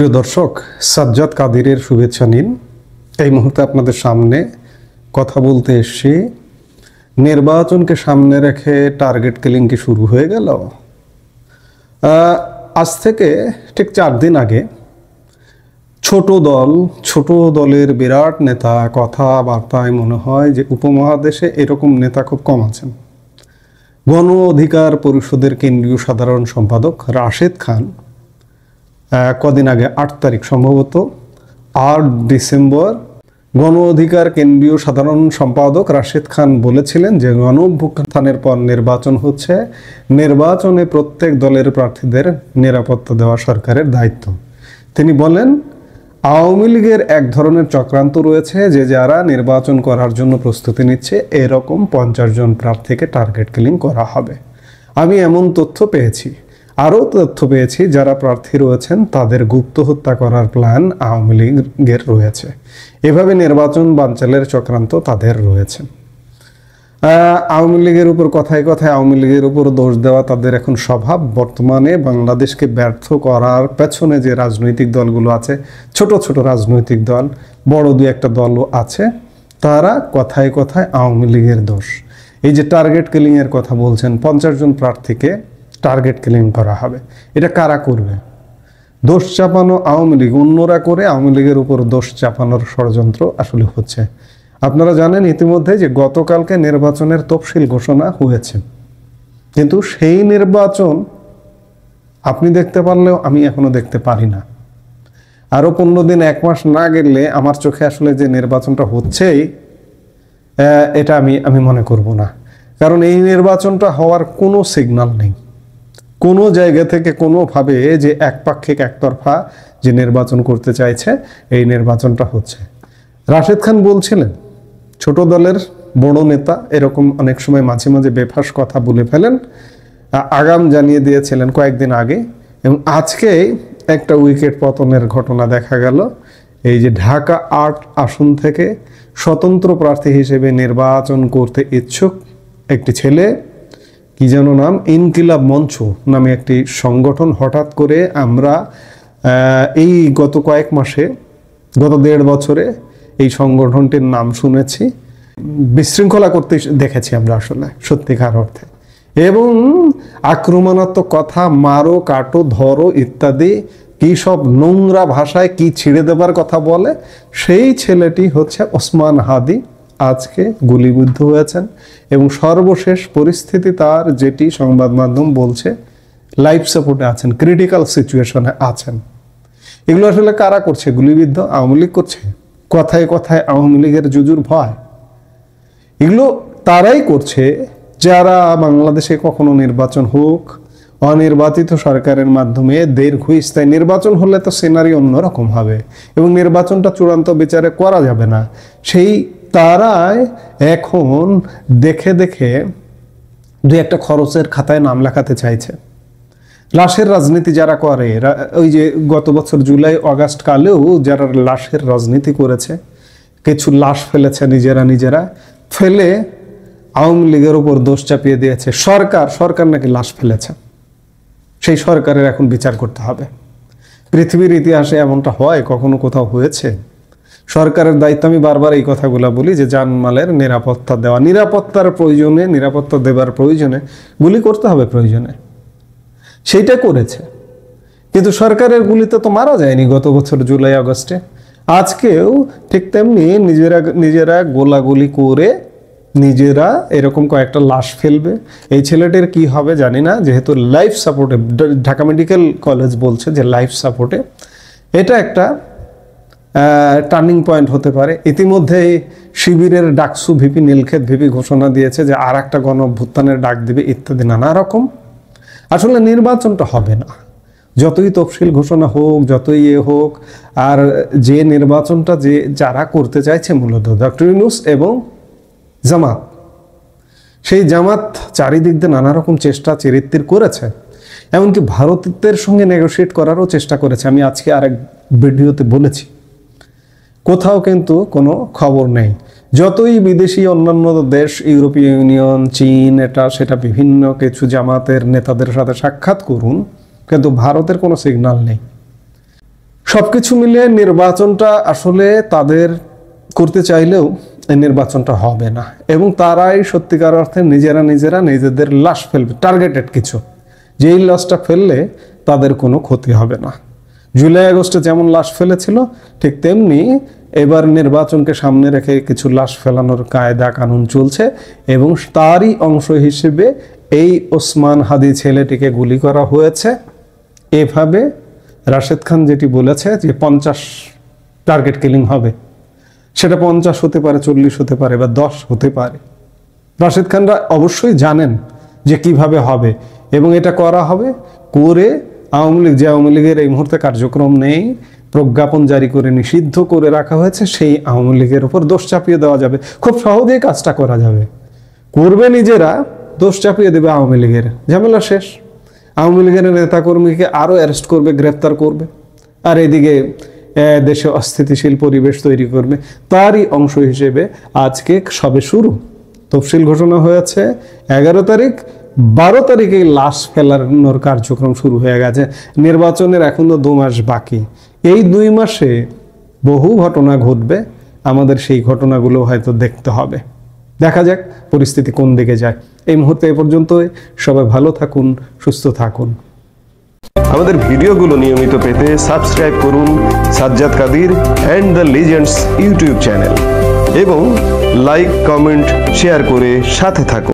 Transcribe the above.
প্রিয় দর্শক, সাজ্জাদ কাদিরের শুভেচ্ছা নিন। এই মুহূর্তে আপনাদের সামনে কথা বলতে এসেছি, নির্বাচনকে সামনে রেখে টার্গেট কিলিং কি শুরু হয়ে গেল? আজ থেকে ঠিক 4 দিন আগে ছোট দলের বিরাট নেতা কথাবার্তায় মনে হয় যে উপমহাদেশে এরকম নেতা খুব কম আছেন। গণ অধিকার পরিষদের কেন্দ্রীয় সাধারণ সম্পাদক রাশেদ খান কদিন আগে 8 তারিখ সম্ভবত 8 ডিসেম্বর গণ অধিকার কেন্দ্রীয় সাধারণ সম্পাদক রাশেদ খান বলেছিলেন যে গণ অভ্যুত্থানের পর নির্বাচন হচ্ছে, নির্বাচনে প্রত্যেক দলের প্রার্থীদের নিরাপত্তা দেওয়া সরকারের দায়িত্ব। তিনি বলেন, আওয়ামী লীগের এক ধরনের চক্রান্ত রয়েছে যে যারা নির্বাচন করার জন্য প্রস্তুতি নিচ্ছে এরকম 50 জন প্রার্থীকে টার্গেট কিলিং করা হবে। আমি এমন তথ্য পেয়েছি, আরও তথ্য পেয়েছি যারা প্রার্থী রয়েছেন তাদের গুপ্ত হত্যা করার প্ল্যান আওয়ামী লীগের রয়েছে। এভাবে নির্বাচন বানচালের চক্রান্ত তাদের রয়েছে। আওয়ামী লীগের উপর কথায় আওয়ামী লীগের উপর দোষ দেওয়া তাদের এখন স্বভাব। বর্তমানে বাংলাদেশকে ব্যর্থ করার পেছনে যে রাজনৈতিক দলগুলো আছে, ছোট ছোট রাজনৈতিক দল, বড় 2-1টা দলও আছে, তারা কথায় আওয়ামী লীগের দোষ। এই যে টার্গেট কিলিংয়ের কথা বলছেন, 50 জন প্রার্থীকে টার্গেট কিলিং করা হবে, এটা কারা করবে? দোষ চাপানো আওয়ামী লীগ, অন্যরা করে আওয়ামী লীগের উপর দোষ চাপানোর ষড়যন্ত্র আসলে হচ্ছে। আপনারা জানেন ইতিমধ্যে যে গতকালকে নির্বাচনের তফসিল ঘোষণা হয়েছে, কিন্তু সেই নির্বাচন আপনি দেখতে পারলেও আমি এখনো দেখতে পারি না। আরো 15 দিন 1 মাস না গেলে আমার চোখে আসলে যে নির্বাচনটা হচ্ছেই এটা আমি মনে করব না। কারণ এই নির্বাচনটা হওয়ার কোনো সিগন্যাল নেই কোনো জায়গা থেকে, কোনোভাবে যে একপাক্ষিক একতরফা যে নির্বাচন করতে চাইছে এই নির্বাচনটা হচ্ছে। রাশেদ খান বলছিলেন, ছোট দলের বড় নেতা এরকম অনেক সময় মাঝে মাঝে বেফাস কথা বলে ফেলেন, আগাম জানিয়ে দিয়েছিলেন কয়েকদিন আগে। এবং আজকে একটা উইকেট পতনের ঘটনা দেখা গেল। এই যে ঢাকা 8 আসন থেকে স্বতন্ত্র প্রার্থী হিসেবে নির্বাচন করতে ইচ্ছুক একটি ছেলে, কি যেন নাম, ইনকিলাব মঞ্চ নামে একটি সংগঠন, হঠাৎ করে আমরা এই গত কয়েক মাসে, গত 1.5 বছরে এই সংগঠনটির নাম শুনেছি, বিশৃঙ্খলা করতে দেখেছি আমরা আসলে সত্যিকার অর্থে। এবং আক্রমণাত্মক কথা, মারো কাটো ধরো ইত্যাদি কি সব নোংরা ভাষায় কি ছিঁড়ে দেবার কথা বলে। সেই ছেলেটি হচ্ছে ওসমান হাদি, আজকে গুলিবিদ্ধ হয়েছেন। এবং সর্বশেষ পরিস্থিতি তার, যেটি সংবাদ মাধ্যম বলছে, লাইফ সাপোর্টে আছেন, ক্রিটিক্যাল সিচুয়েশনে আছেন। এগুলো আসলে কারা করছে? গুলিবিদ্ধ আওয়ামী লীগ করছে। কথায় আওয়ামী লীগের জুজুর ভয়। এগুলো তারাই করছে যারা বাংলাদেশে কখনো নির্বাচন হোক, অনির্বাচিত সরকারের মাধ্যমে দীর্ঘস্থায়ী নির্বাচন হলে তো সিনারি অন্যরকম হবে এবং নির্বাচনটা চূড়ান্ত বিচারে করা যাবে না। সেই তারাই এখন দেখে 2-1টা খরচের খাতায় নাম লেখাতে চাইছে। লাশের রাজনীতি যারা করে, ওই যে গত বছর জুলাই আগস্ট কালেও যারা লাশের রাজনীতি করেছে, কিছু লাশ ফেলেছে নিজেরা ফেলে আওয়ামী লীগের উপর দোষ চাপিয়ে দিয়েছে। সরকার নাকি লাশ ফেলেছে, সেই সরকারের এখন বিচার করতে হবে। পৃথিবীর ইতিহাসে এমনটা হয়? কখনো কোথাও হয়েছে? সরকারের দায়িত্ব, আমি বারবার এই কথাগুলো বলি, যে জানমালের নিরাপত্তা দেওয়া, নিরাপত্তার প্রয়োজনে, নিরাপত্তা দেবার প্রয়োজনে গুলি করতে হবে প্রয়োজনে, সেইটা করেছে। কিন্তু সরকারের গুলিতে তো মারা যায়নি গত বছর জুলাই আগস্টে। আজকেও ঠিক তেমনি নিজেরা গোলাগুলি করে নিজেরা এরকম কয়েকটা লাশ ফেলবে। এই ছেলেটির কি হবে জানি না, যেহেতু লাইফ সাপোর্টে, ঢাকা মেডিকেল কলেজ বলছে যে লাইফ সাপোর্টে, এটা একটা টার্নিং পয়েন্ট হতে পারে। ইতিমধ্যে শিবিরের ডাকসু ভিপি, নীলক্ষেত ভিপি ঘোষণা দিয়েছে যে আর একটা গণ অভ্যুত্থানের ডাক দিবে ইত্যাদি নানা রকম। আসলে নির্বাচনটা হবে না, যতই তফসিল ঘোষণা হোক, যতই হোক। আর যে নির্বাচনটা যারা করতে চাইছে মূলত ডক্টর ইউনূস এবং জামাত, সেই জামাত চারিদিক দিয়ে নানা রকম চেষ্টা চিরিত্তির করেছে, এমনকি ভারতের সঙ্গে নেগোশিয়েট করারও চেষ্টা করেছে। আমি আজকে আরেক ভিডিওতে বলেছি, কোথাও কিন্তু কোনো খবর নেই। যতই বিদেশি অন্যান্য দেশ, ইউরোপীয় ইউনিয়ন, চীন, এটা সেটা বিভিন্ন কিছু জামাতের নেতাদের সাথে সাক্ষাৎ করুন, কিন্তু ভারতের কোনো সিগন্যাল নেই। সবকিছু মিলে নির্বাচনটা আসলে তাদের করতে চাইলেও এই নির্বাচনটা হবে না, এবং তারাই সত্যিকার অর্থে নিজেরা নিজেদের লাশ ফেলবে, টার্গেটেড কিছু, যেই লাশটা ফেললে তাদের কোনো ক্ষতি হবে না। জুলাই আগস্টে যেমন লাশ ফেলেছিল, ঠিক তেমনি এবার নির্বাচনকে সামনে রেখে কিছু লাশ ফেলানোর কায়দা কানুন চলছে, এবং তারই অংশ হিসেবে এই ওসমান হাদি ছেলেটিকে গুলি করা হয়েছে। এভাবে রাশেদ খান যেটি বলেছে যে 50 টার্গেট কিলিং হবে, সেটা 50 হতে পারে, 40 হতে পারে, বা 10 হতে পারে। রাশেদ খানরা অবশ্যই জানেন যে কিভাবে হবে, এবং এটা করা হবে করে আওয়ামী লীগ, যে আওয়ামী লীগের এই মুহূর্তে কার্যক্রম নেই, প্রজ্ঞাপন জারি করে নিষিদ্ধ করে রাখা হয়েছে, সেই আওয়ামী লীগের উপর দোষ চাপিয়ে দেওয়া যাবে। খুব সহজেই কাজটা করা যাবে, করবে নিজেরা, দোষ চাপিয়ে দেবে আওয়ামী লীগের, ঝামেলা শেষ। আওয়ামী লীগের নেতাকর্মীকে আরও অ্যারেস্ট করবে, গ্রেপ্তার করবে, আর এদিকে দেশে অস্থিতিশীল পরিবেশ তৈরি করবে। তারই অংশ হিসেবে আজকে সবে শুরু, তফসিল ঘোষণা হয়েছে 11 তারিখ, 12 তারিখে লাশ ফেলানোর কার্যক্রম শুরু হয়ে গেছে। নির্বাচনের এখনো 2 মাস বাকি। এই 2 মাসে বহু ঘটনা ঘটবে, আমাদের সেই ঘটনাগুলো হয়তো দেখতে হবে। দেখা যাক পরিস্থিতি কোন দিকে যায়। এই মুহূর্তে এ পর্যন্তই। সবাই ভালো থাকুন, সুস্থ থাকুন। আমাদের ভিডিওগুলো নিয়মিত পেতে সাবস্ক্রাইব করুন Sajjad Kadir and the legends YouTube channel, এবং লাইক, কমেন্ট, শেয়ার করে সাথে থাকুন।